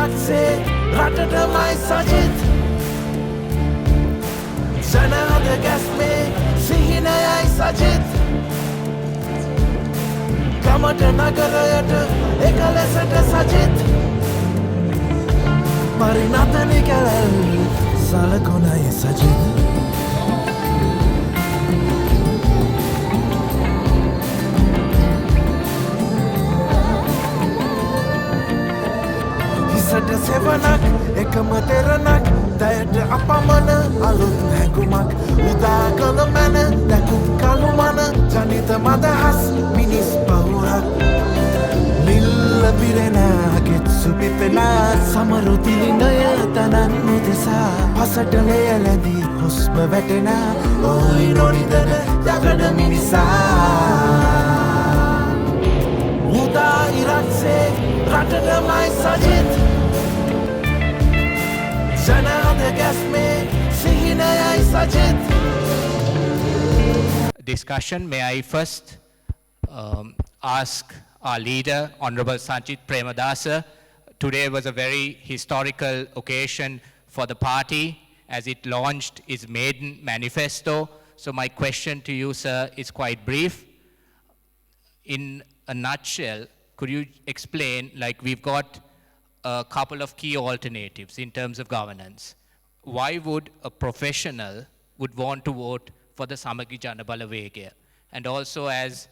ඉරක්සේ රටටමයි සජිත් ජනහද ගැස්මේ සිහිනයයි සජිත් ගමට නගරයට එක ලෙසට සජිත් පරිණතනි කැලැල් සලකුණයි සජිත් හිසට සෙවනක් එකම තෙරණක් දයට අපමණ අලුත් හැඟුමක් උදා කළ මැන දැකුම් කළුමන ජනිත මදහස් මිනිස් පහුරක් නිල්ල පිරෙනගෙත් සුපිපෙනා සමරු තිලිනය තනන් මුදෙසා පසට ලෙයලැදී හුස්ම වැටෙන ඔයි නොනිදන යකඩ මිනිසා උදා ඉරක්සේ රටටමයි Sajith ජනහද ගැස්මේ සිහිනයයි Sajith. Discussion, may I first ask our leader, Honorable Sajith Premadasa. Today was a very historical occasion for the party as it launched its maiden manifesto. So my question to you, sir, is quite brief. In a nutshell, could you explain, like we've got a couple of key alternatives in terms of governance. Why would a professional would want to vote for the Samagi Janabala Vegaya? And also as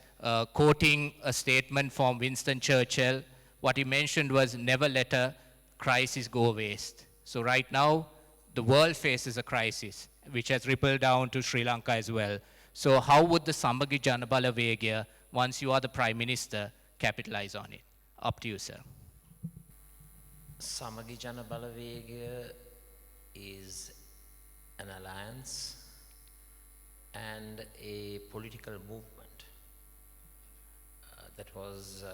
quoting a statement from Winston Churchill, what he mentioned was never let a crisis go waste. So right now, the world faces a crisis, which has rippled down to Sri Lanka as well. So how would the Samagi Janabala Vegaya, once you are the Prime Minister, capitalize on it? Up to you, sir. Samagi Janabala Vegaya is an alliance and a political movement that was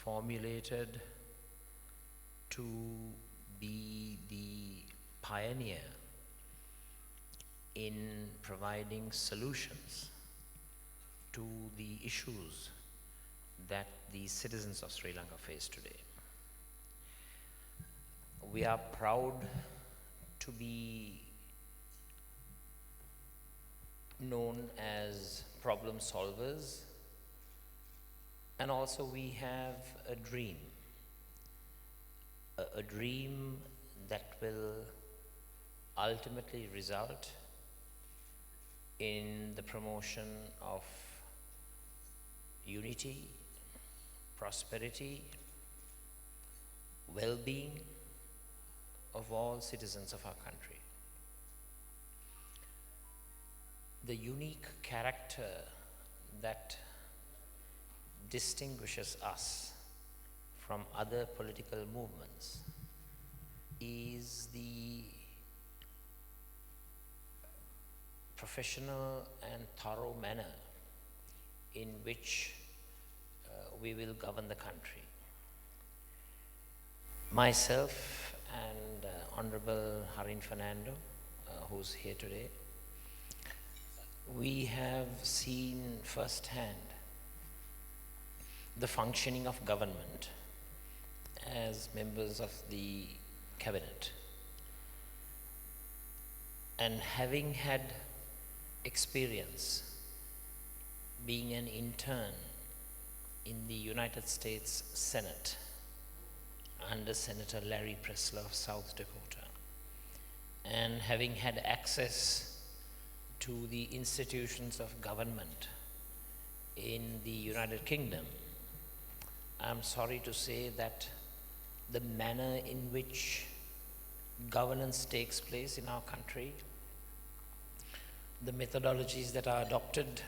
formulated to be the pioneer in providing solutions to the issues that the citizens of Sri Lanka face today. We are proud to be known as problem solvers, and also we have a dream that will ultimately result in the promotion of unity, prosperity, well-being of all citizens of our country. The unique character that distinguishes us from other political movements is the professional and thorough manner in which we will govern the country. Myself and Honorable Harin Fernando, who's here today, we have seen firsthand the functioning of government as members of the cabinet. And having had experience being an intern in the United States Senate under Senator Larry Pressler of South Dakota, and having had access to the institutions of government in the United Kingdom, I'm sorry to say that the manner in which governance takes place in our country, the methodologies that are adopted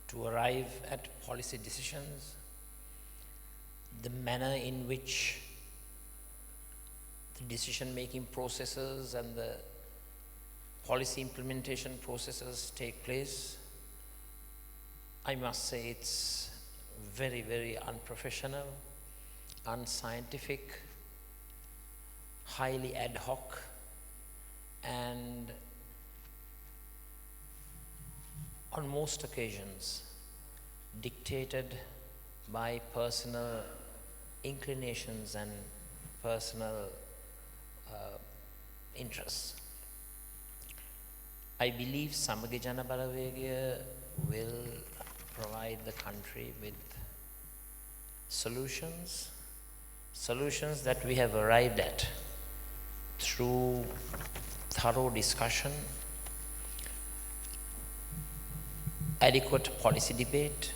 to arrive at policy decisions, the manner in which the decision-making processes and the policy implementation processes take place, I must say it's very, very unprofessional, unscientific, highly ad hoc, and on most occasions dictated by personal inclinations and personal interests. I believe Samagi Jana Balavegaya will provide the country with solutions that we have arrived at through thorough discussion, adequate policy debate,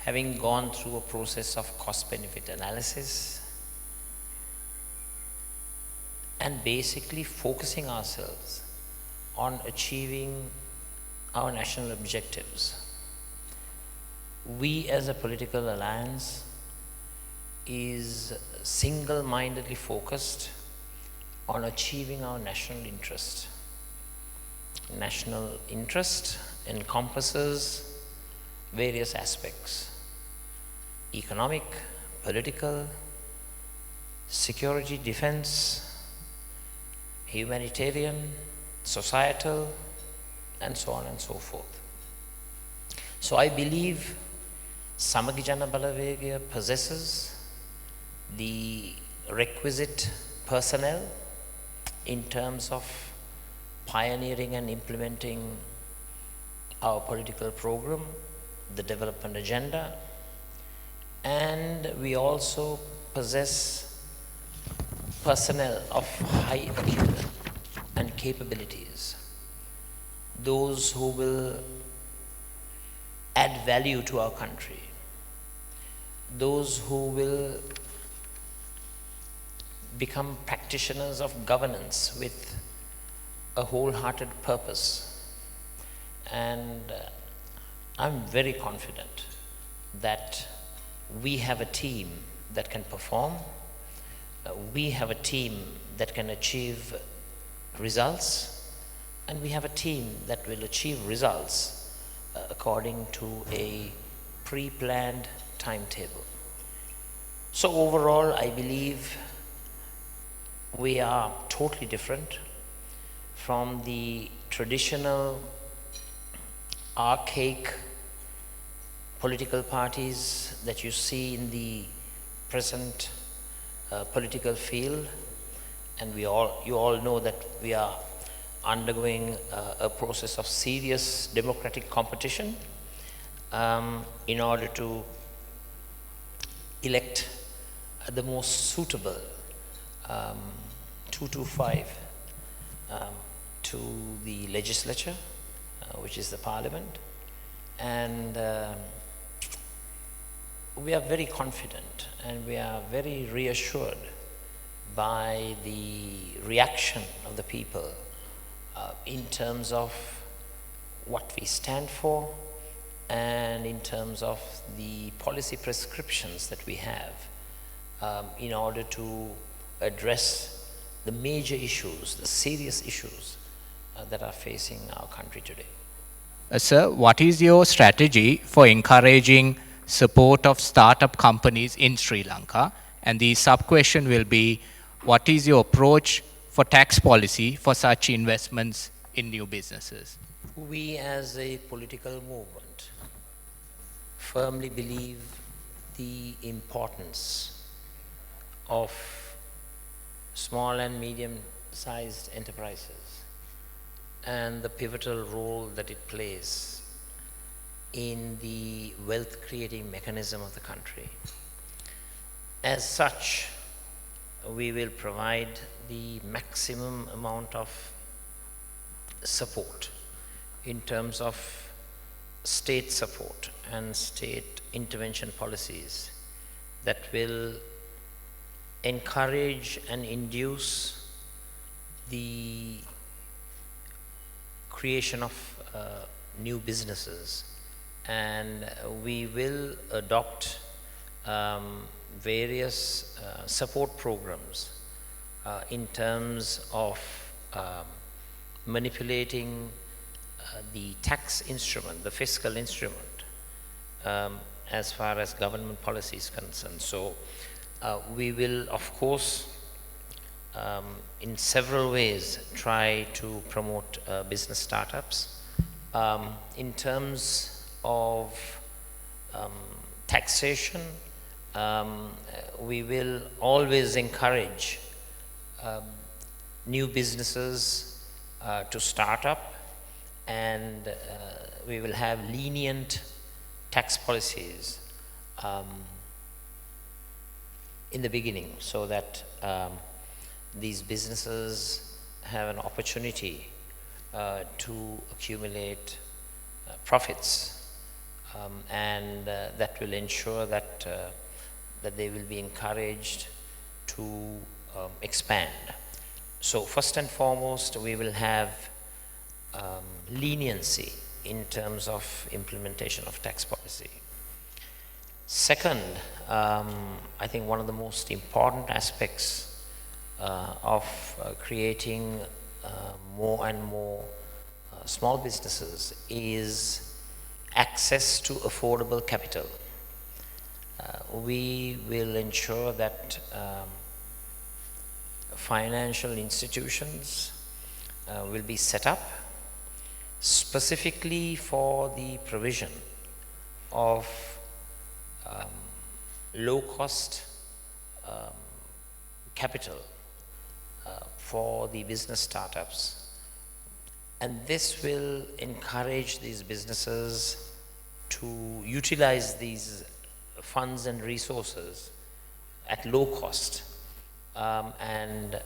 having gone through a process of cost-benefit analysis, and basically focusing ourselves on achieving our national objectives. We as a political alliance is single-mindedly focused on achieving our national interest. National interest encompasses various aspects: economic, political, security, defense, humanitarian, societal, and so on and so forth. So I believe Samagi Jana Balavegaya possesses the requisite personnel in terms of pioneering and implementing our political program, the development agenda, and we also possess personnel of high acumen and capabilities, those who will add value to our country, those who will become practitioners of governance with a wholehearted purpose. And I'm very confident that we have a team that can perform, we have a team that can achieve results, and we have a team that will achieve results according to a pre-planned timetable. So overall, I believe we are totally different from the traditional archaic political parties that you see in the present political field, and you all know that we are undergoing a process of serious democratic competition in order to elect the most suitable 225 to the legislature, which is the parliament, and we are very confident and we are very reassured by the reaction of the people in terms of what we stand for and in terms of the policy prescriptions that we have in order to address the major issues, the serious issues that are facing our country today. Sir, what is your strategy for encouraging support of startup companies in Sri Lanka? And the sub-question will be, what is your approach for tax policy for such investments in new businesses? We as a political movement firmly believe the importance of small and medium-sized enterprises and the pivotal role that it plays in the wealth-creating mechanism of the country. As such, we will provide the maximum amount of support in terms of state support and state intervention policies that will encourage and induce the creation of new businesses, and we will adopt various support programs in terms of manipulating the tax instrument, the fiscal instrument, as far as government policy is concerned. So we will, of course, in several ways try to promote business startups. In terms of taxation, we will always encourage new businesses to start up, and we will have lenient tax policies in the beginning, so that these businesses have an opportunity to accumulate profits, and that will ensure that that they will be encouraged to expand. So first and foremost, we will have leniency in terms of implementation of tax policy. Second, I think one of the most important aspects of creating more and more small businesses is access to affordable capital. We will ensure that financial institutions will be set up specifically for the provision of low-cost capital for the business startups. And this will encourage these businesses to utilize these funds and resources at low cost, and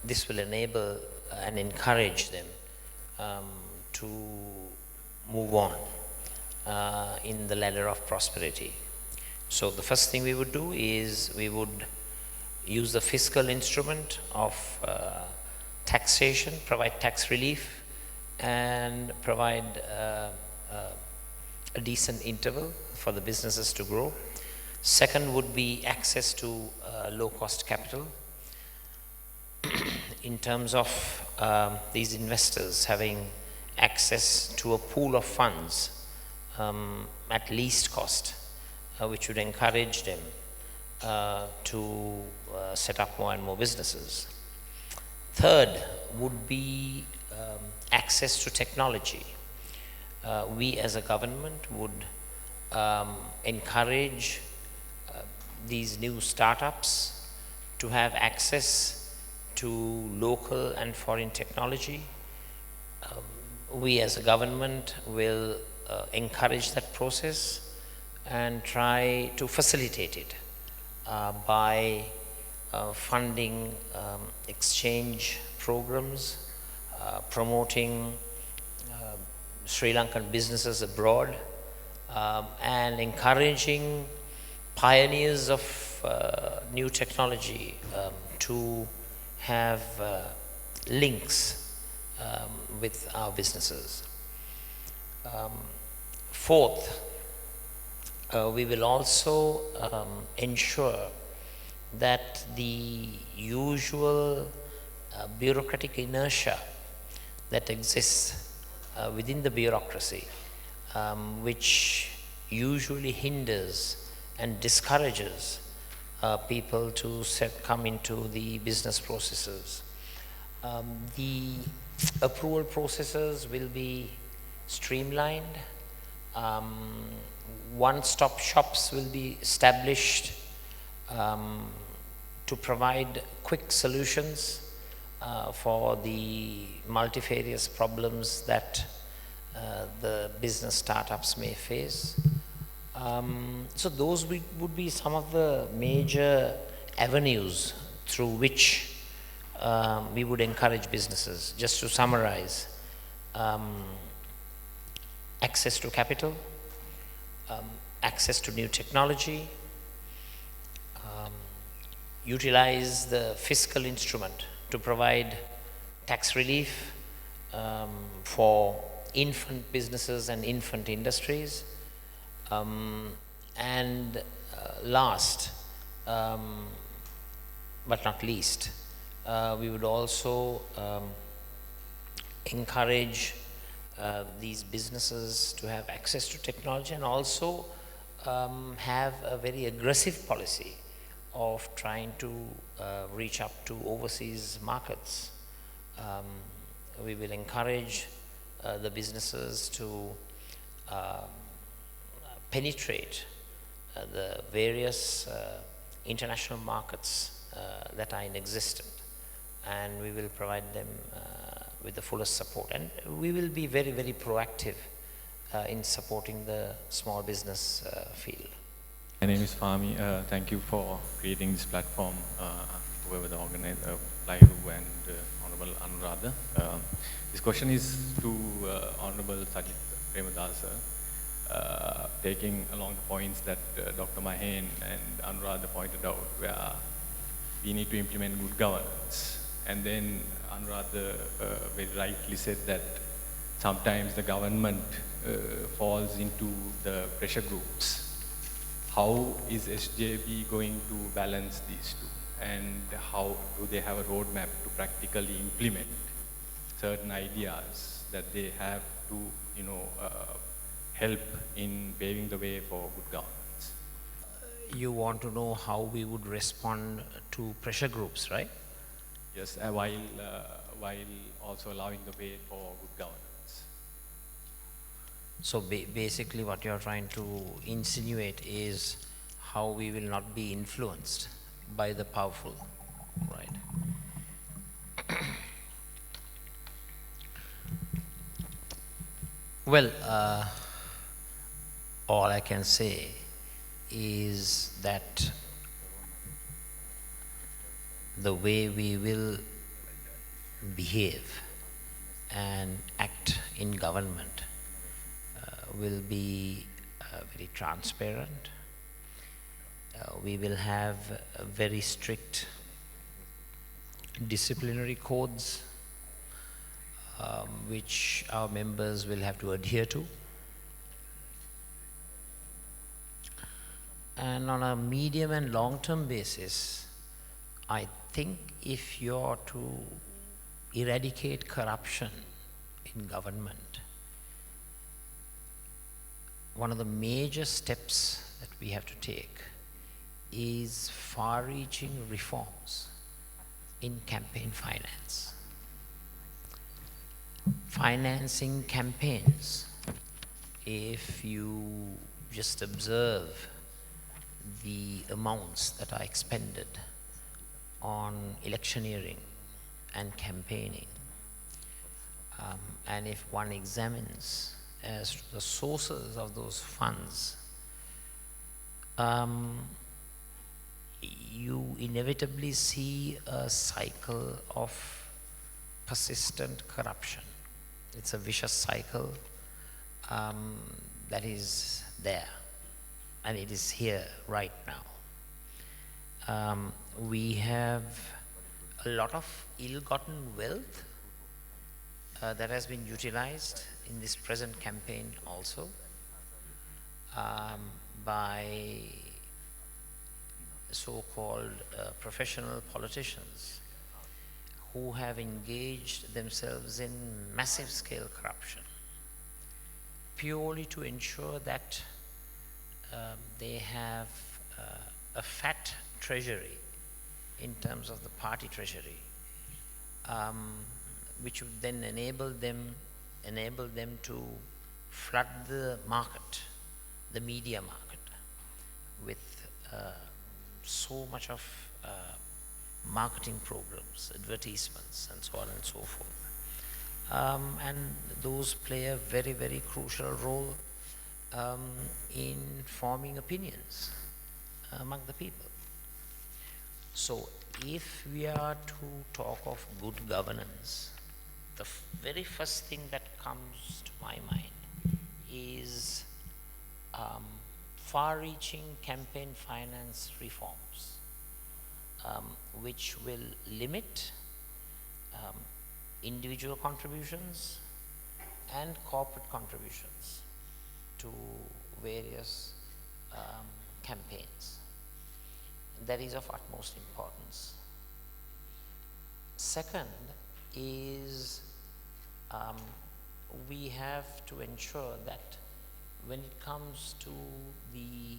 this will enable and encourage them to move on in the ladder of prosperity. So the first thing we would do is we would use the fiscal instrument of taxation, provide tax relief, and provide a decent interval for the businesses to grow. Second would be access to low-cost capital in terms of these investors having access to a pool of funds at least cost, which would encourage them to set up more and more businesses. Third would be access to technology. We as a government would encourage these new startups to have access to local and foreign technology. We as a government will encourage that process and try to facilitate it by funding exchange programs, promoting Sri Lankan businesses abroad, and encouraging pioneers of new technology to have links with our businesses. Fourth, we will also ensure that the usual bureaucratic inertia that exists within the bureaucracy, which usually hinders and discourages people to come into the business processes. The approval processes will be streamlined. One-stop shops will be established to provide quick solutions for the multifarious problems that the business startups may face. So those would be some of the major avenues through which we would encourage businesses. Just to summarize, access to capital, access to new technology, utilize the fiscal instrument to provide tax relief for infant businesses and infant industries, and last but not least, we would also encourage these businesses to have access to technology, and also have a very aggressive policy of trying to reach up to overseas markets. We will encourage the businesses to penetrate the various international markets that are in existence. and we will provide them with the fullest support. And we will be very, very proactive in supporting the small business field. My name is Fahmi. Thank you for creating this platform, whoever the organizer, Lairu and Honorable Anuradha. This question is to Honorable Sajith Premadasa, taking along the points that Dr. Mahen and Anuradha pointed out, where we need to implement good governance. And then Anuradha very rightly said that sometimes the government falls into the pressure groups. How is SJB going to balance these two? And how do they have a roadmap to practically implement certain ideas that they have to, help in paving the way for good governance? You want to know how we would respond to pressure groups, right? Yes, while also allowing the way for good governance. So basically what you're trying to insinuate is how we will not be influenced by the powerful, right? Well, all I can say is that the way we will behave and act in government will be very transparent. We will have very strict disciplinary codes which our members will have to adhere to. And on a medium and long-term basis, I think if you're to eradicate corruption in government, one of the major steps that we have to take is far-reaching reforms in campaign finance. Financing campaigns, if you just observe the amounts that are expended on electioneering and campaigning, and if one examines as to the sources of those funds, you inevitably see a cycle of persistent corruption. It's a vicious cycle that is there, and it is here right now. We have a lot of ill-gotten wealth that has been utilized in this present campaign also by so-called professional politicians who have engaged themselves in massive scale corruption purely to ensure that they have a fat treasury in terms of the party treasury, which would then enable them to flood the market, the media market, with so much of marketing programs, advertisements, and so on and so forth. And those play a very, very crucial role in forming opinions among the people. So if we are to talk of good governance, the very first thing that comes to my mind is far-reaching campaign finance reforms, which will limit individual contributions and corporate contributions to various campaigns. That is of utmost importance. Second is we have to ensure that when it comes to the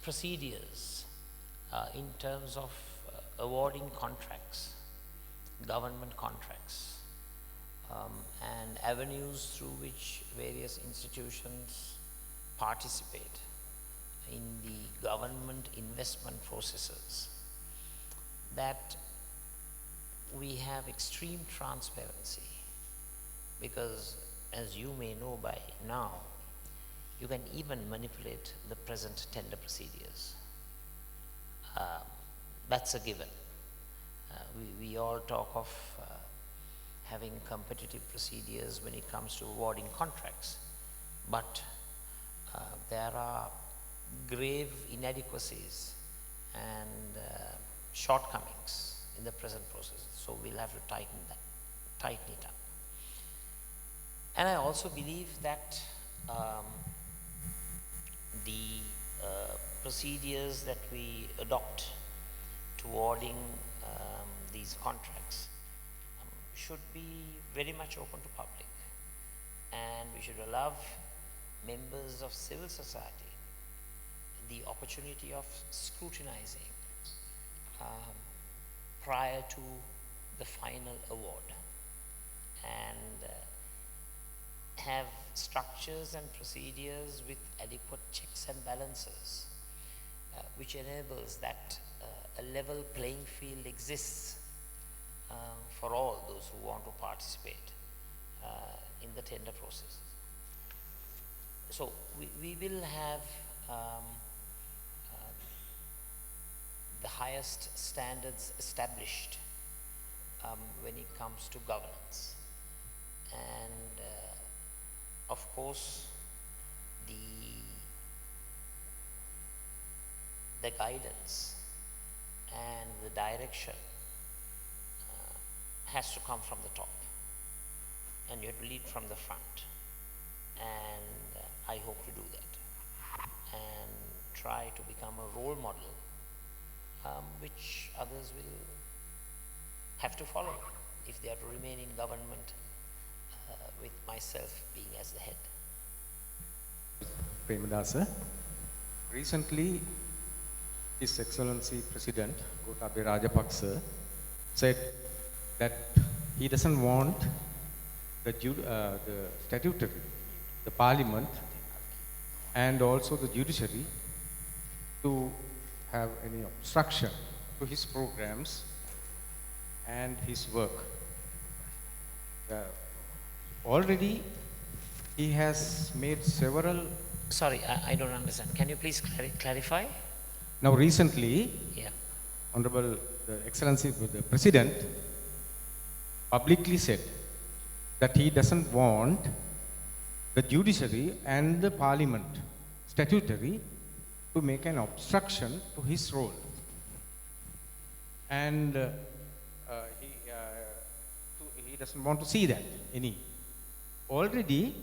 procedures in terms of awarding contracts, government contracts, and avenues through which various institutions participate in the government investment processes, that we have extreme transparency, because as you may know by now, you can even manipulate the present tender procedures. That's a given. We all talk of having competitive procedures when it comes to awarding contracts, but there are grave inadequacies and shortcomings in the present process, so we'll have to tighten it up. And I also believe that the procedures that we adopt to awarding these contracts should be very much open to public, and we should allow members of civil society the opportunity of scrutinizing prior to the final award, and have structures and procedures with adequate checks and balances, which enables that a level playing field exists for all those who want to participate in the tender process. So we will have the highest standards established when it comes to governance, and of course the guidance and the direction has to come from the top, and you have to lead from the front, and I hope to do that and try to become a role model which others will have to follow if they are to remain in government with myself being as the head. Premadasa, recently His Excellency President Gotabaya Rajapaksa said that he doesn't want the statutory, the parliament and also the judiciary to have any obstruction to his programs and his work. Already he has made several... Sorry, I don't understand. Can you please clarify? Now recently, yeah, Honorable Excellency the President publicly said that he doesn't want the judiciary and the parliament statutory to make an obstruction to his role. And he doesn't want to see that any. Already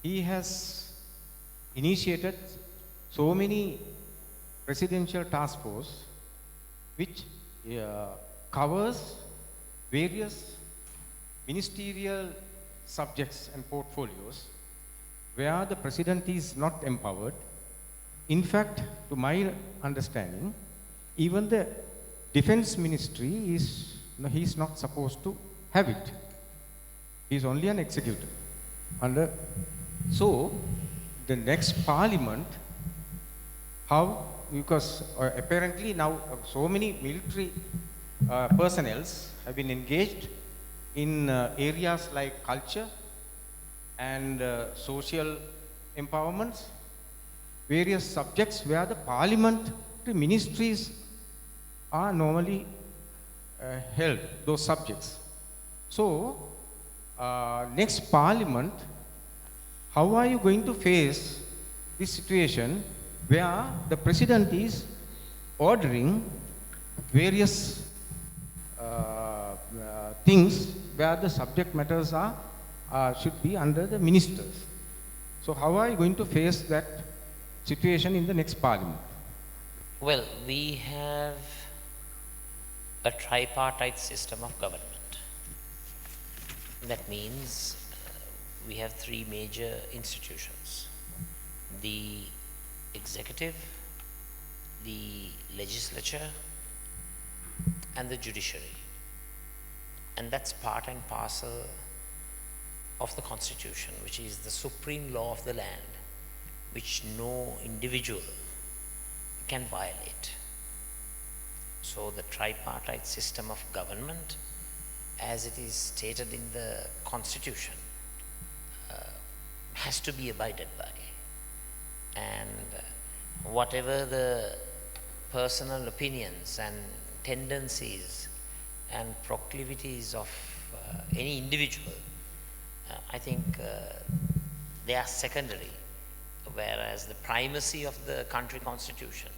he has initiated so many presidential task force which covers various ministerial subjects and portfolios where the president is not empowered. In fact, to my understanding, even the defense ministry is, he is not supposed to have it. He is only an executive. So, the next parliament, how, because apparently now so many military personnel have been engaged in areas like culture and social empowerments, various subjects where the parliamentary ministries are normally held, those subjects. So, next parliament, how are you going to face this situation where the president is ordering various things where the subject matters are should be under the ministers? So how are you going to face that situation in the next parliament? Well, we have a tripartite system of government. That means we have three major institutions: the executive, the legislature, and the judiciary. And that's part and parcel of the Constitution, which is the supreme law of the land, which no individual can violate. So the tripartite system of government, as it is stated in the Constitution, has to be abided by. And whatever the personal opinions and tendencies and proclivities of any individual, I think they are secondary, whereas the primacy of the country constitution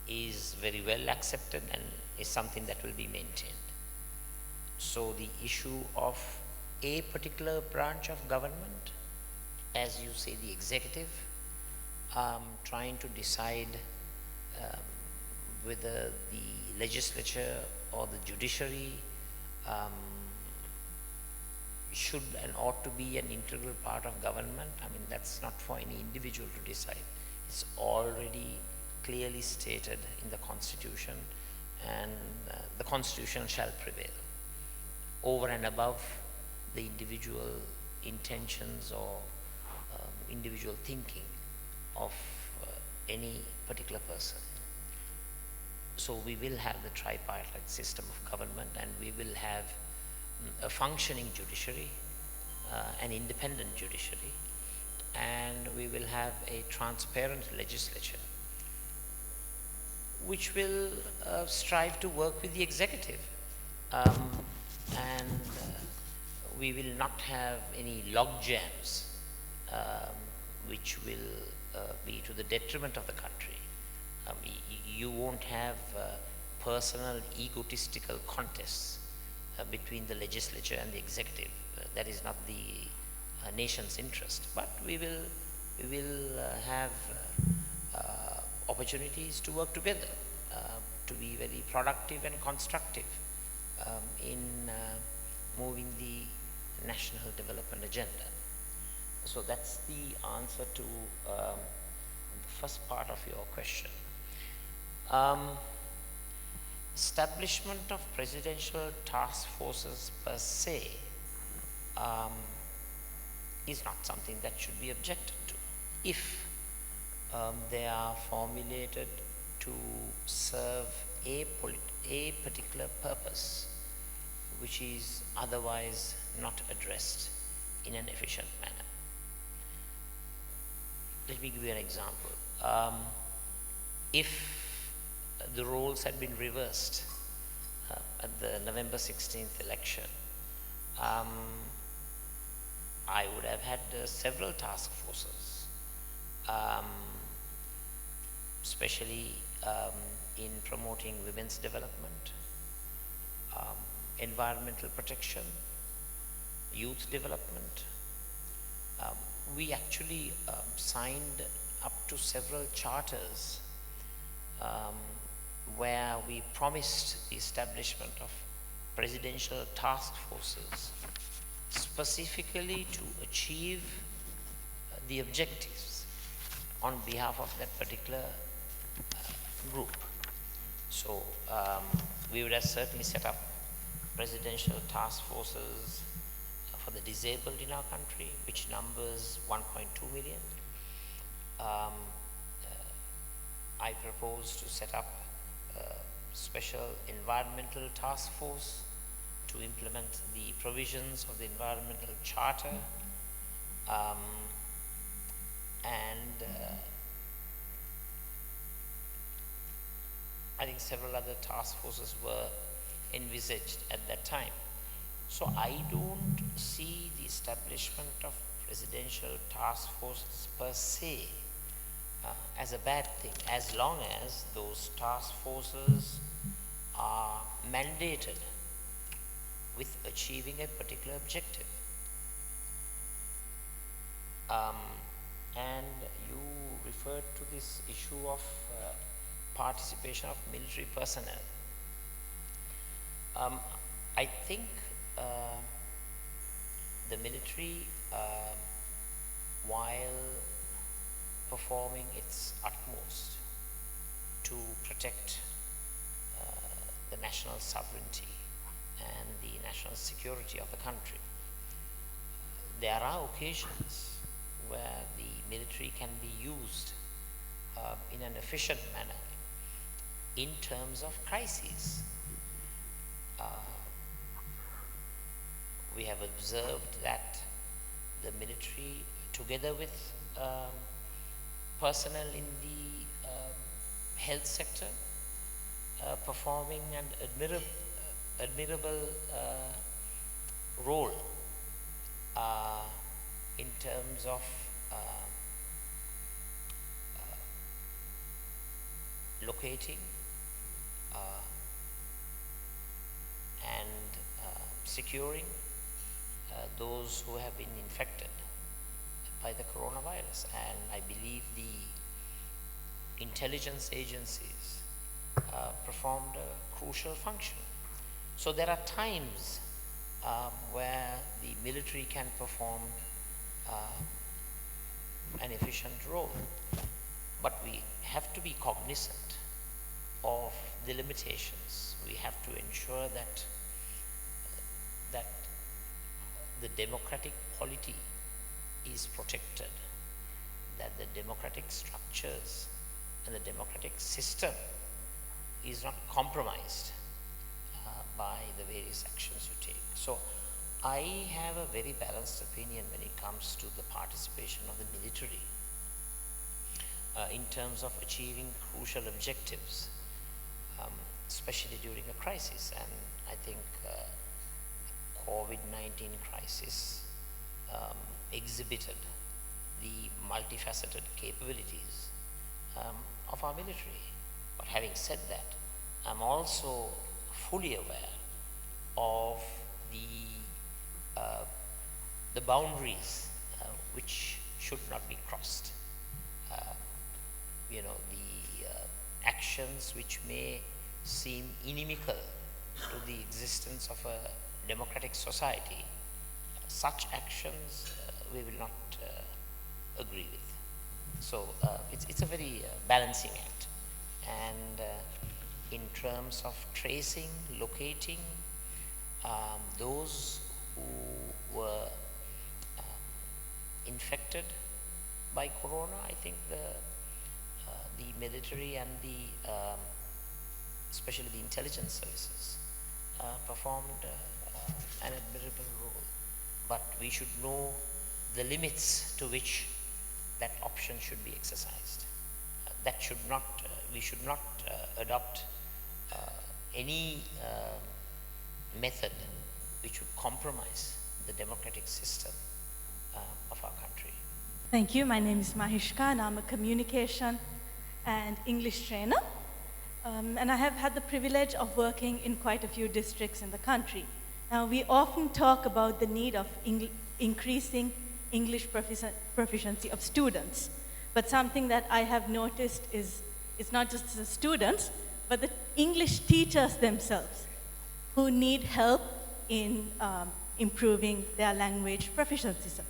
is very well accepted and is something that will be maintained. So the issue of a particular branch of government, as you say, the executive, trying to decide whether the legislature or the judiciary should and ought to be an integral part of government, I mean, that's not for any individual to decide. It's already clearly stated in the Constitution, and the Constitution shall prevail over and above the individual intentions or individual thinking of any particular person. So we will have the tripartite system of government, and we will have a functioning judiciary, an independent judiciary, and we will have a transparent legislature which will strive to work with the executive, and we will not have any log jams which will be to the detriment of the country. You won't have personal egotistical contests between the legislature and the executive. That is not the nation's interest. But we will have opportunities to work together, to be very productive and constructive in moving the national development agenda. So that's the answer to the first part of your question. Establishment of presidential task forces per se is not something that should be objected to if they are formulated to serve a particular purpose which is otherwise not addressed in an efficient manner. Let me give you an example. If the roles had been reversed at the November 16th election, I would have had several task forces, especially in promoting women's development, environmental protection, youth development. We actually signed up to several charters where we promised the establishment of presidential task forces specifically to achieve the objectives on behalf of that particular group. So we would have certainly set up presidential task forces for the disabled in our country, which numbers 1.2 million. I propose to set up a special environmental task force to implement the provisions of the environmental charter, and I think several other task forces were envisaged at that time. So I don't see the establishment of presidential task forces per se as a bad thing, as long as those task forces are mandated with achieving a particular objective. And you referred to this issue of participation of military personnel. I think the military, while performing its utmost to protect the national sovereignty and the national security of the country, there are occasions where the military can be used in an efficient manner in terms of crises. We have observed that the military, together with personnel in the health sector, performing an admirable role in terms of locating and securing those who have been infected by the coronavirus. And I believe the intelligence agencies performed a crucial function. So there are times where the military can perform an efficient role, but we have to be cognizant of the limitations. We have to ensure that the democratic polity is protected, that the democratic structures and the democratic system is not compromised by the various actions you take. So I have a very balanced opinion when it comes to the participation of the military in terms of achieving crucial objectives, especially during a crisis. And I think COVID-19 crisis exhibited the multifaceted capabilities of our military. But having said that, I'm also fully aware of the boundaries which should not be crossed. The actions which may seem inimical to the existence of a democratic society, such actions we will not agree with. So it's a very balancing act. And in terms of tracing, locating those who were infected by corona, I think the military and especially the intelligence services performed an admirable role. But we should know the limits to which that option should be exercised. We should not adopt any method which would compromise the democratic system of our country. Thank you. My name is Mahishka and I'm a communication and English trainer. And I have had the privilege of working in quite a few districts in the country. Now, we often talk about the need of increasing English proficiency of students. But something that I have noticed is it's not just the students, but the English teachers themselves who need help in improving their language proficiency. So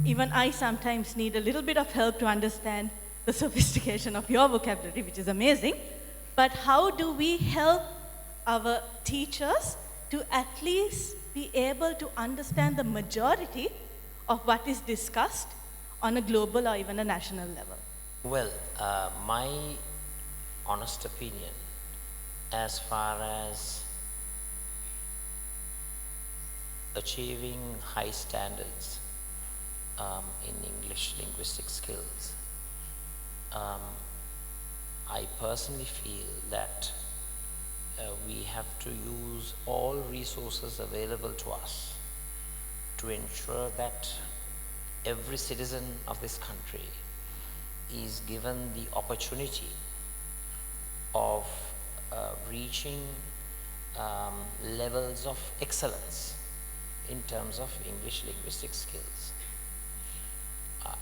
even I sometimes need a little bit of help to understand the sophistication of your vocabulary, which is amazing. But how do we help our teachers to at least be able to understand the majority of what is discussed on a global or even a national level? Well, my honest opinion as far as achieving high standards in English linguistic skills, I personally feel that we have to use all resources available to us to ensure that every citizen of this country is given the opportunity of reaching levels of excellence in terms of English linguistic skills.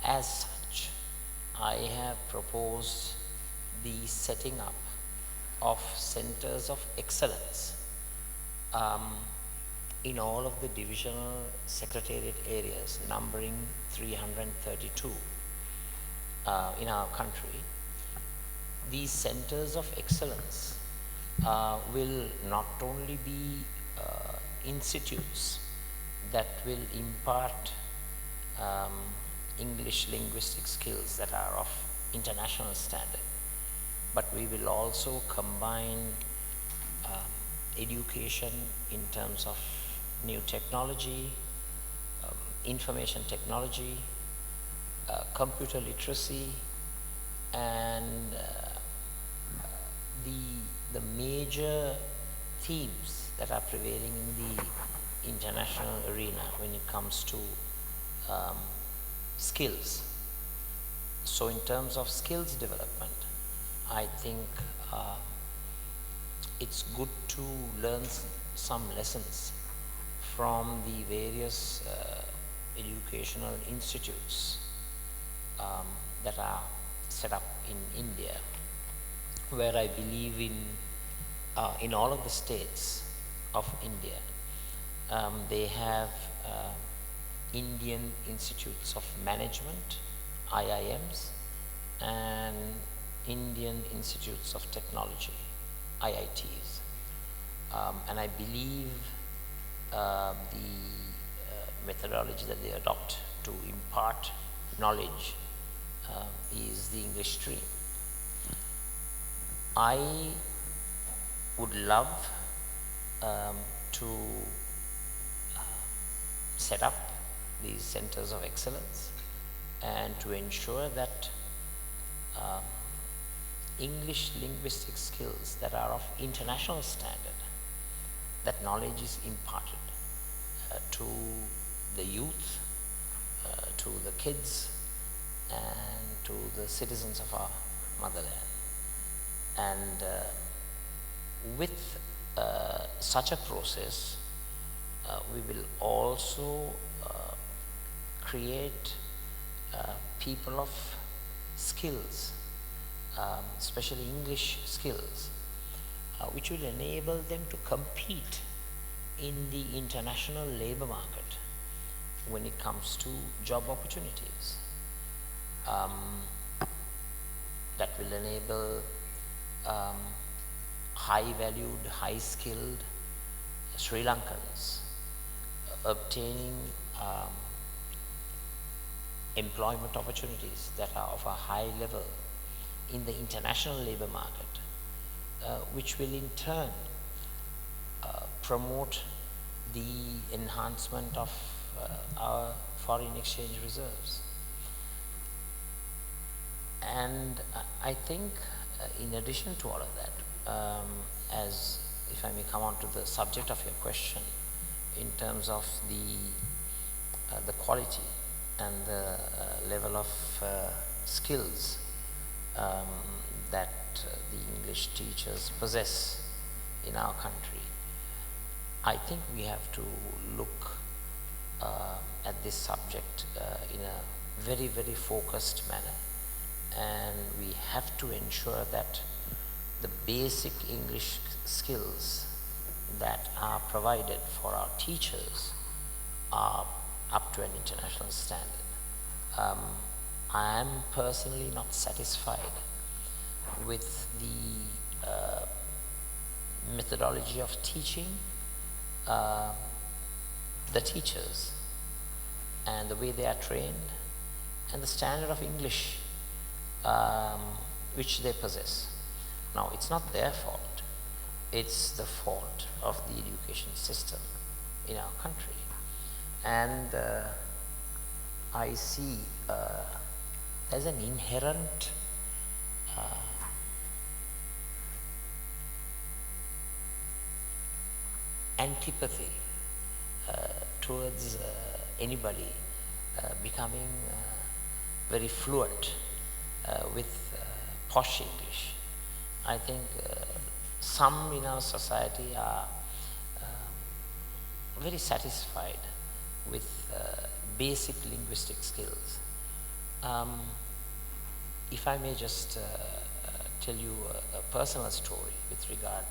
As such, I have proposed the setting up of centers of excellence in all of the divisional secretariat areas, numbering 332 in our country. These centers of excellence will not only be institutes that will impart English linguistic skills that are of international standard, but we will also combine education in terms of new technology, information technology, computer literacy, and the major themes that are prevailing in the international arena when it comes to skills. So in terms of skills development, I think it's good to learn some lessons from the various educational institutes that are set up in India, where I believe in all of the states of India, they have Indian Institutes of Management, IIMs, and Indian Institutes of Technology, IITs. And I believe the methodology that they adopt to impart knowledge is the English stream. I would love to set up these centers of excellence and to ensure that English linguistic skills that are of international standard, that knowledge is imparted to the youth, to the kids, and to the citizens of our motherland. And with such a process, we will also create people of skills, especially English skills, which will enable them to compete in the international labor market when it comes to job opportunities. That will enable high-valued, high-skilled Sri Lankans obtaining employment opportunities that are of a high level in the international labor market, which will in turn promote the enhancement of our foreign exchange reserves. And I think in addition to all of that, as if I may come on to the subject of your question, in terms of the quality and the level of skills that the English teachers possess in our country, I think we have to look at this subject in a very, very focused manner. And we have to ensure that the basic English skills that are provided for our teachers are up to an international standard. I am personally not satisfied with the methodology of teaching the teachers and the way they are trained and the standard of English which they possess. Now, it's not their fault, it's the fault of the education system in our country. And I see there's an inherent antipathy towards anybody becoming very fluent with posh English. I think some in our society are very satisfied with basic linguistic skills. If I may just tell you a personal story with regard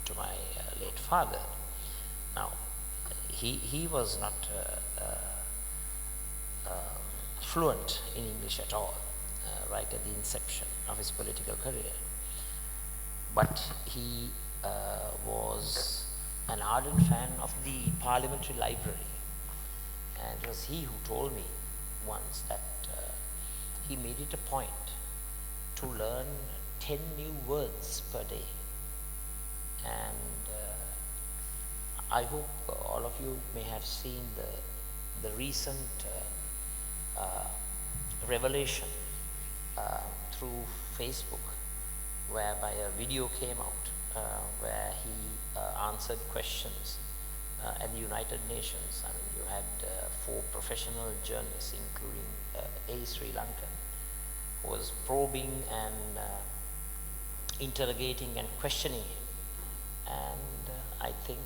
to my late father. Now, he was not fluent in English at all, right at the inception of his political career. But he was an ardent fan of the parliamentary library. And it was he who told me once that he made it a point to learn 10 new words per day. And I hope all of you may have seen the recent revelation through Facebook, whereby a video came out where he answered questions at the United Nations. I mean, you had 4 professional journalists, including a Sri Lankan, who was probing and interrogating and questioning him. And I think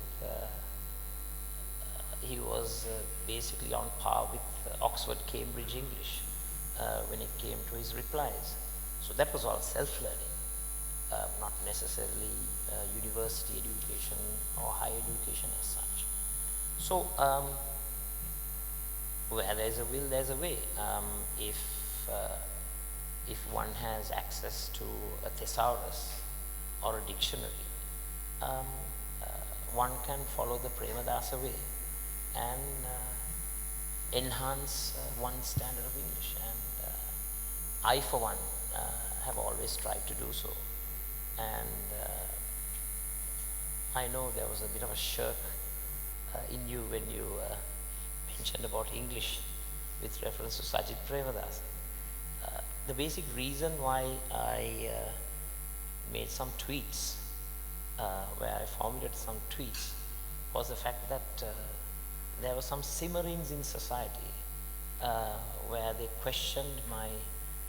he was basically on par with Oxford Cambridge English when it came to his replies. So that was all self-learning, not necessarily university education or higher education as such. So where there's a will, there's a way. If one has access to a thesaurus or a dictionary, one can follow the Premadasa way and enhance one's standard of English. And I, for one, have always tried to do so. And I know there was a bit of a shirk in you when you mentioned about English with reference to Sajith Premadasa. The basic reason why I made some tweets, where I formulated some tweets, was the fact that there were some simmerings in society where they questioned my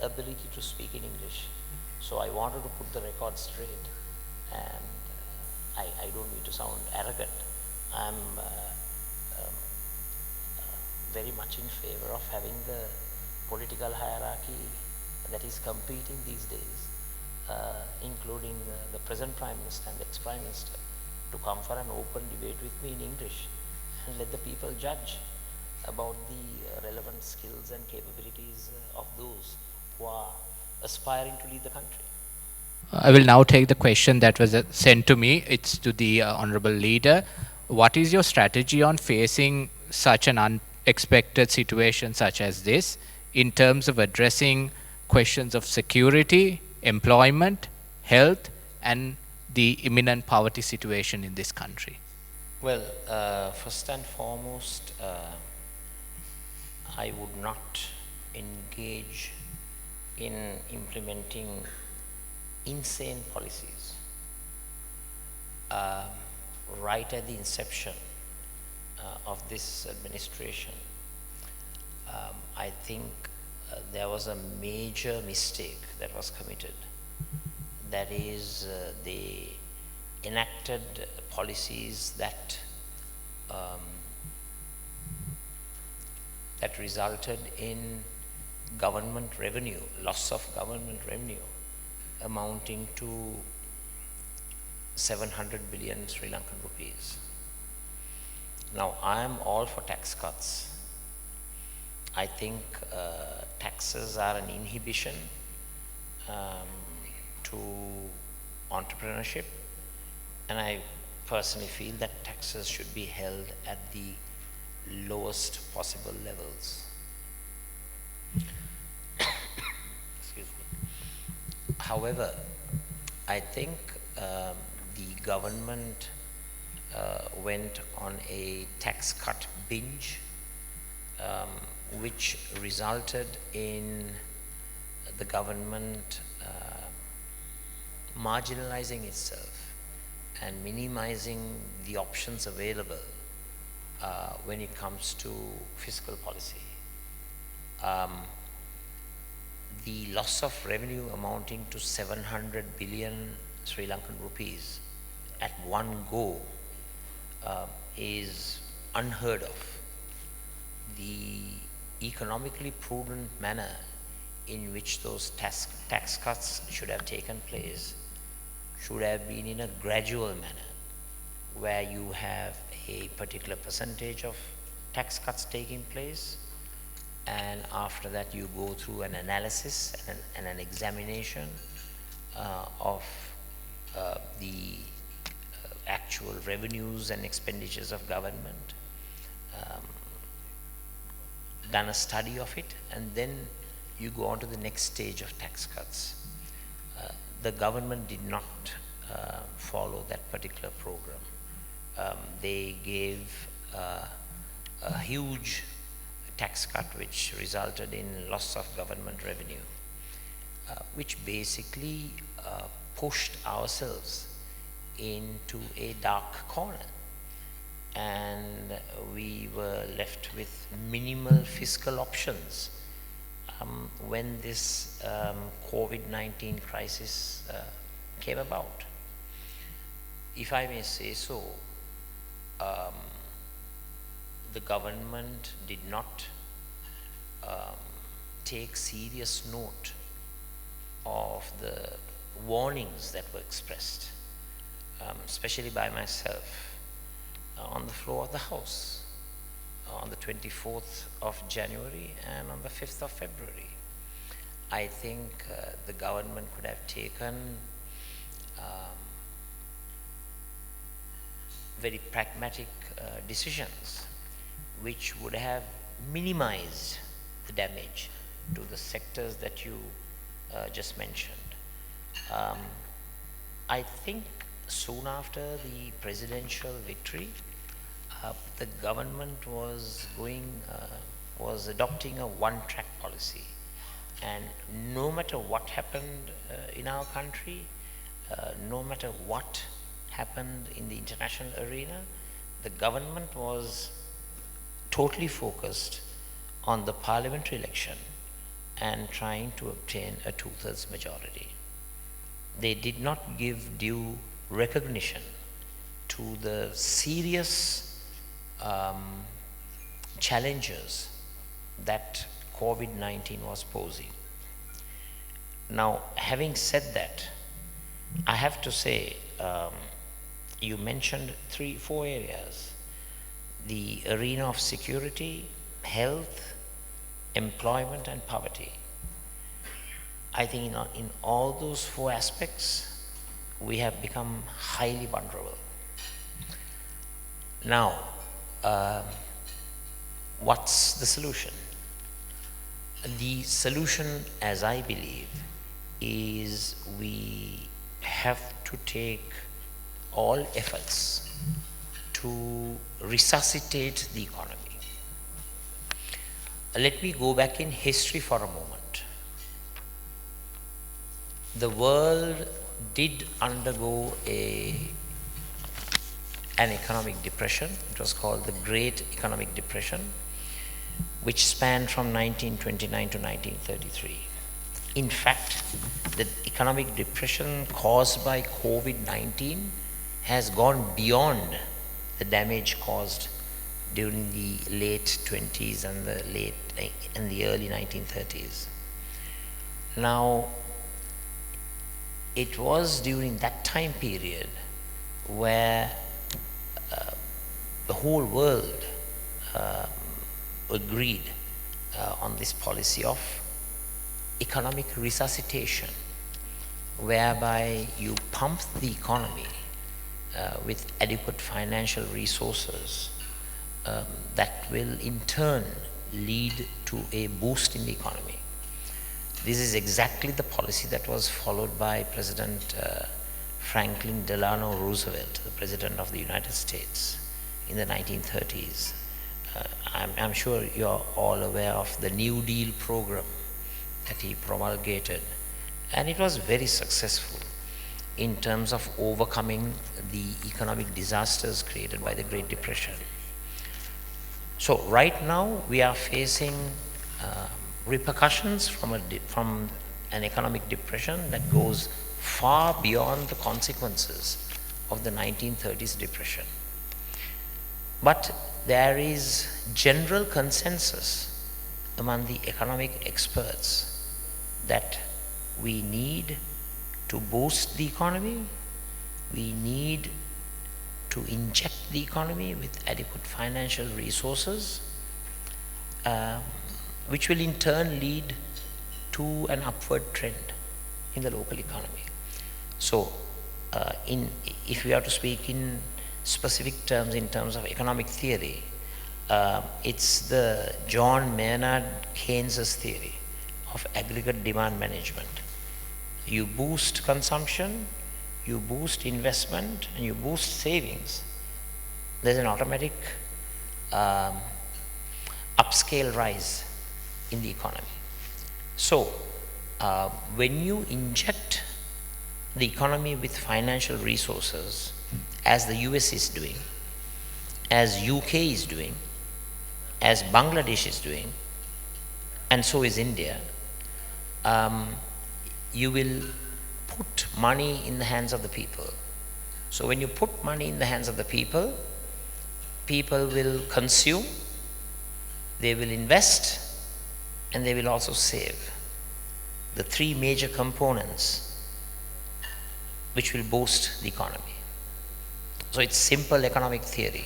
ability to speak in English. So I wanted to put the record straight, and I don't mean to sound arrogant. I'm very much in favor of having the political hierarchy that is competing these days, including the present Prime Minister and the ex-Prime Minister, to come for an open debate with me in English and let the people judge about the relevant skills and capabilities of those who are aspiring to lead the country. I will now take the question that was sent to me. It's to the Honorable Leader. What is your strategy on facing such an unexpected situation such as this in terms of addressing questions of security, employment, health, and the imminent poverty situation in this country? Well, first and foremost, I would not engage in implementing insane policies. Right at the inception of this administration, I think there was a major mistake that was committed. That is, they enacted policies that that resulted in government revenue, loss of government revenue, amounting to 700 billion Sri Lankan rupees. Now, I am all for tax cuts. I think taxes are an inhibition to entrepreneurship, and I personally feel that taxes should be held at the lowest possible levels. Excuse me. However, I think the government went on a tax cut binge, which resulted in the government marginalizing itself and minimizing the options available when it comes to fiscal policy. The loss of revenue amounting to 700 billion Sri Lankan rupees at one go is unheard of. The economically prudent manner in which those tax cuts should have taken place should have been in a gradual manner, where you have a particular percentage of tax cuts taking place, and after that you go through an analysis and an examination of the actual revenues and expenditures of government, done a study of it, and then you go on to the next stage of tax cuts. the government did not follow that particular program. They gave a huge tax cut which resulted in loss of government revenue, which basically pushed ourselves into a dark corner. And we were left with minimal fiscal options when this COVID-19 crisis came about. If I may say so, the government did not take serious note of the warnings that were expressed, especially by myself, on the floor of the House on the 24th of January and on the 5th of February. I think the government could have taken very pragmatic decisions which would have minimized the damage to the sectors that you just mentioned. I think soon after the presidential victory, the government was adopting a one-track policy, and no matter what happened in our country, no matter what happened in the international arena, the government was totally focused on the parliamentary election and trying to obtain a 2/3 majority. They did not give due recognition to the serious challenges that COVID-19 was posing. Now, having said that, I have to say, you mentioned 3-4 areas: the arena of security, health, employment, and poverty. I think in all those 4 aspects, we have become highly vulnerable. Now, what's the solution? The solution, as I believe, is we have to take all efforts to resuscitate the economy. Let me go back in history for a moment. The world did undergo an economic depression. It was called the Great Economic Depression, which spanned from 1929 to 1933. In fact, the economic depression caused by COVID-19 has gone beyond the damage caused during the late 20s and the early 1930s. Now, it was during that time period where the whole world agreed on this policy of economic resuscitation, whereby you pump the economy with adequate financial resources that will in turn lead to a boost in the economy. This is exactly the policy that was followed by President Franklin Delano Roosevelt, the President of the United States, in the 1930s. I'm sure you're all aware of the New Deal program that he promulgated, and it was very successful in terms of overcoming the economic disasters created by the Great Depression. So right now we are facing repercussions from an economic depression that goes far beyond the consequences of the 1930s depression. But there is general consensus among the economic experts that we need to boost the economy, we need to inject the economy with adequate financial resources, which will in turn lead to an upward trend in the local economy. So, if we are to speak in specific terms, in terms of economic theory, it's the John Maynard Keynes' theory of aggregate demand management. you boost consumption, you boost investment, and you boost savings, there's an automatic upscale rise in the economy. So, when you inject the economy with financial resources, as the US is doing, as UK is doing, as Bangladesh is doing, and so is India, you will put money in the hands of the people. So when you put money in the hands of the people, people will consume, they will invest, and they will also save. The three major components which will boost the economy. So it's simple economic theory,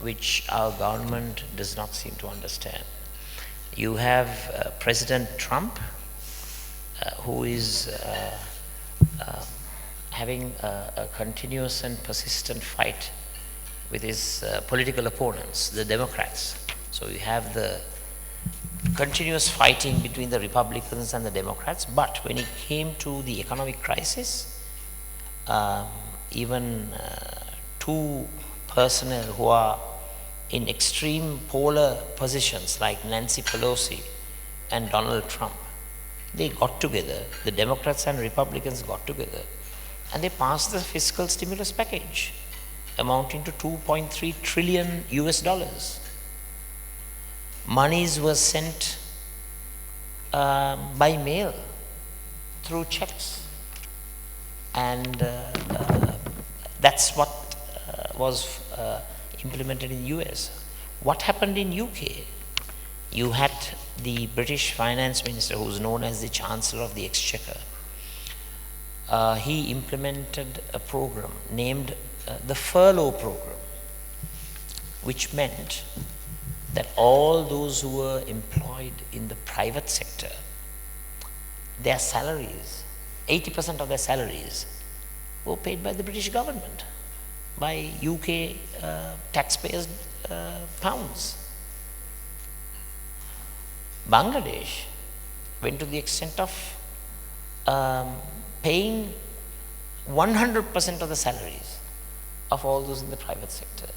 which our government does not seem to understand. You have President Trump, who is having a continuous and persistent fight with his political opponents, the Democrats. So you have the continuous fighting between the Republicans and the Democrats, but when it came to the economic crisis, even two personnel who are in extreme polar positions like Nancy Pelosi and Donald Trump, they got together, the Democrats and Republicans got together, and they passed the fiscal stimulus package amounting to 2.3 trillion US dollars. Monies were sent by mail through checks, and that's what was implemented in US. What happened in UK? You had the British finance minister, who's known as the Chancellor of the Exchequer. He implemented a program named the furlough program, which meant that all those who were employed in the private sector, their salaries, 80% of their salaries, were paid by the British government, by UK taxpayers' pounds. Bangladesh went to the extent of paying 100% of the salaries of all those in the private sector.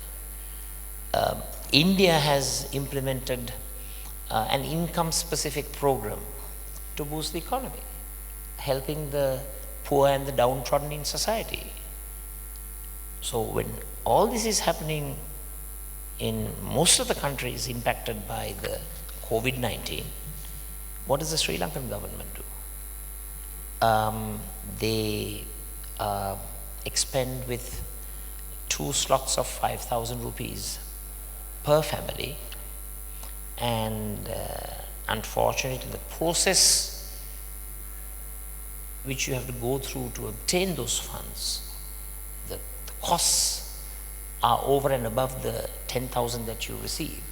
India has implemented an income-specific program to boost the economy, helping the poor and the downtrodden in society. So when all this is happening in most of the countries impacted by the COVID-19, what does the Sri Lankan government do? They expend with 2 slots of 5,000 rupees per family, and unfortunately the process which you have to go through to obtain those funds, the costs are over and above the 10,000 that you receive,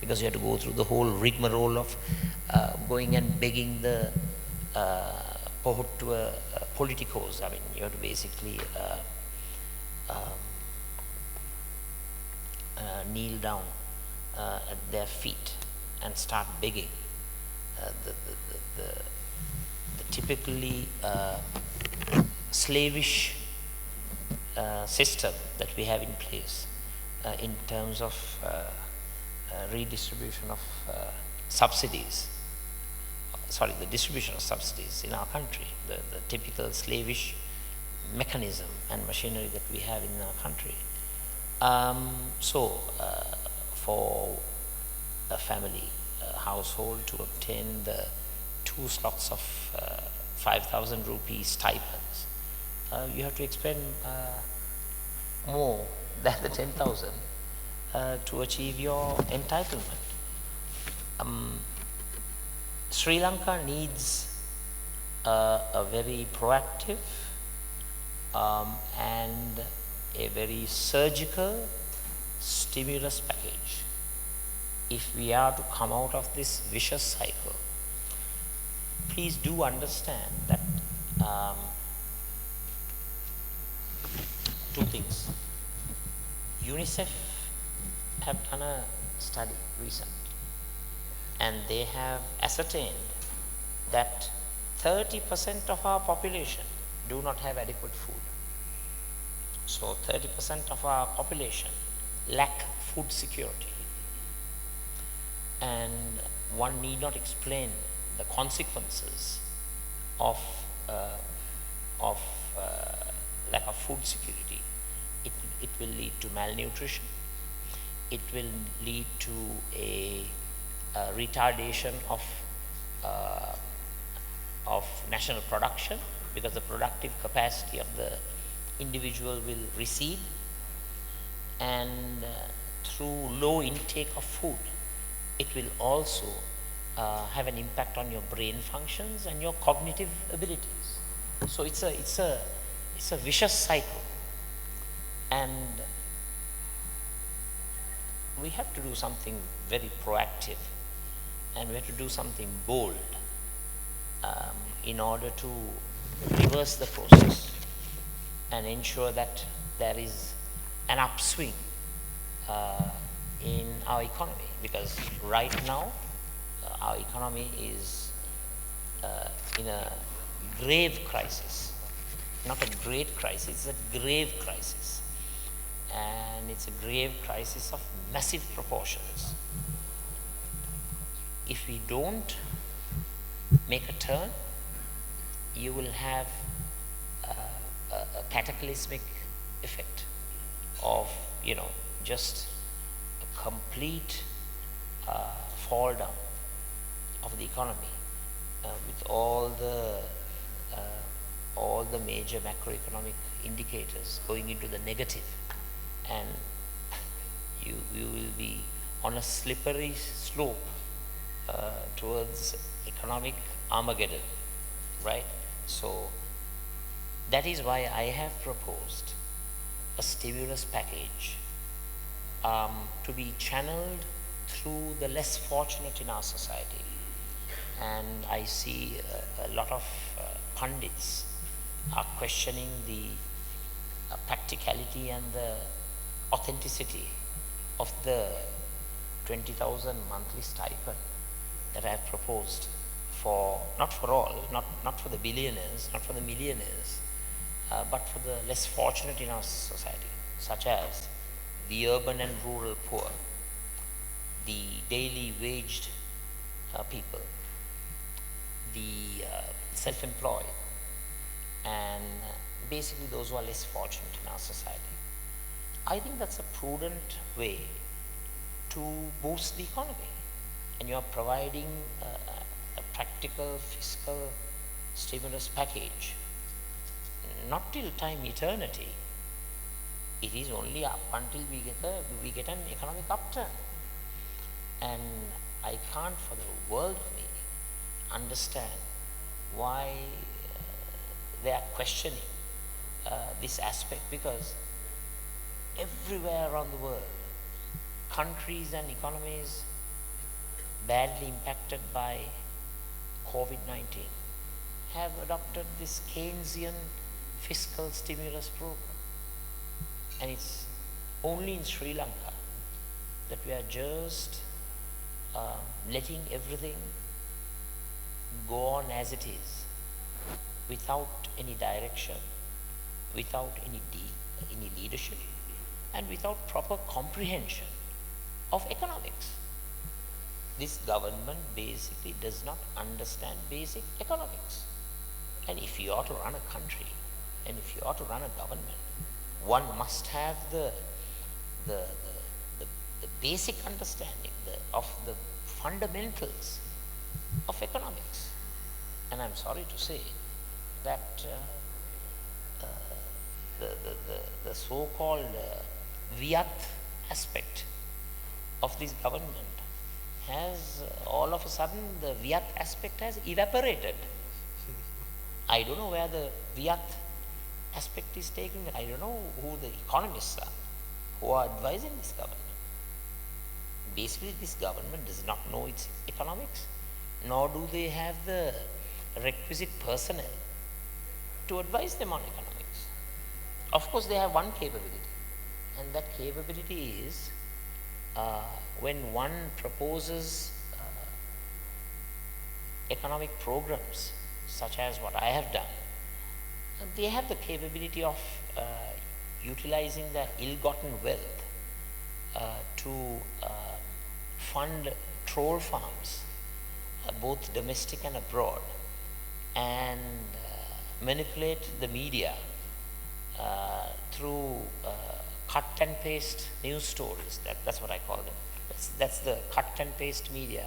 because you have to go through the whole rigmarole of going and begging the pohuttuwa politicos. I mean, you have to basically kneel down at their feet and start begging. The typically slavish system that we have in place in terms of redistribution of subsidies, the distribution of subsidies in our country, the typical slavish mechanism and machinery that we have in our country. For a family, a household, to obtain the 2 slots of 5,000 rupee stipends, you have to expend more than the 10,000 to achieve your entitlement. Sri Lanka needs a very proactive and a very surgical stimulus package if we are to come out of this vicious cycle. Please do understand that 2 things. UNICEF have done a study recently, and they have ascertained that 30% of our population do not have adequate food. So 30% of our population lack food security. And one need not explain the consequences of lack of food security. It will lead to malnutrition. It will lead to a retardation of national production, because the productive capacity of the individual will recede, and through low intake of food, it will also have an impact on your brain functions and your cognitive abilities. So it's a vicious cycle, and we have to do something very proactive, and we have to do something bold in order to reverse the process and ensure that there is an upswing in our economy. Because right now our economy is in a grave crisis. Not a great crisis, it's a grave crisis. And it's a grave crisis of massive proportions. If we don't make a turn, you will have a cataclysmic effect of, just a complete fall down of the economy, with all the major macroeconomic indicators going into the negative, and you will be on a slippery slope towards economic Armageddon, right? So that is why I have proposed a stimulus package to be channeled through the less fortunate in our society. And I see a lot of pundits are questioning the practicality and the authenticity of the 20,000 monthly stipend that I have proposed for, not for all, not for the billionaires, not for the millionaires, but for the less fortunate in our society, such as the urban and rural poor, the daily waged people, the self-employed, and basically those who are less fortunate in our society. I think that's a prudent way to boost the economy, and you are providing a practical fiscal stimulus package, not till time eternity. It is only up until we get an economic upturn. And I can't for the world of me understand why they are questioning this aspect, because everywhere around the world, countries and economies badly impacted by COVID-19 have adopted this Keynesian fiscal stimulus program. And it's only in Sri Lanka that we are just letting everything go on as it is, without any direction, without any leadership, and without proper comprehension of economics. This government basically does not understand basic economics. And if you are to run a country, and if you are to run a government, one must have the basic understanding of the fundamentals of economics. And I'm sorry to say that the so-called Vyat aspect of this government has all of a sudden, the Vyat aspect has evaporated. I don't know where the Vyat aspect is taken. I don't know who the economists are who are advising this government. Basically, this government does not know its economics, nor do they have the requisite personnel to advise them on economics. Of course, they have one capability, and that capability is when one proposes economic programs such as what I have done, they have the capability of utilizing the ill-gotten wealth to fund troll farms, both domestic and abroad, and manipulate the media through cut and paste news stories. That's what I call them. That's the cut and paste media.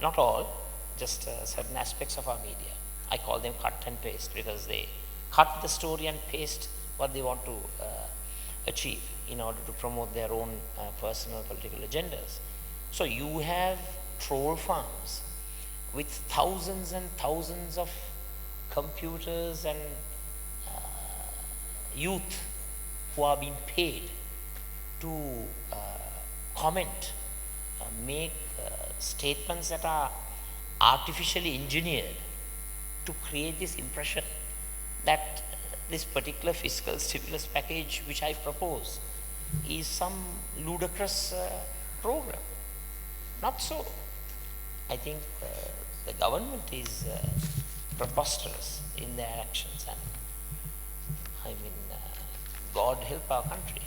Not all, just certain aspects of our media. I call them cut and paste because they cut the story and paste what they want to achieve in order to promote their own personal political agendas. So you have troll farms with thousands and thousands of computers and youth who are being paid to comment, make statements that are artificially engineered to create this impression that this particular fiscal stimulus package which I propose is some ludicrous program. Not so. I think the government is preposterous in their actions, and I mean, God help our country.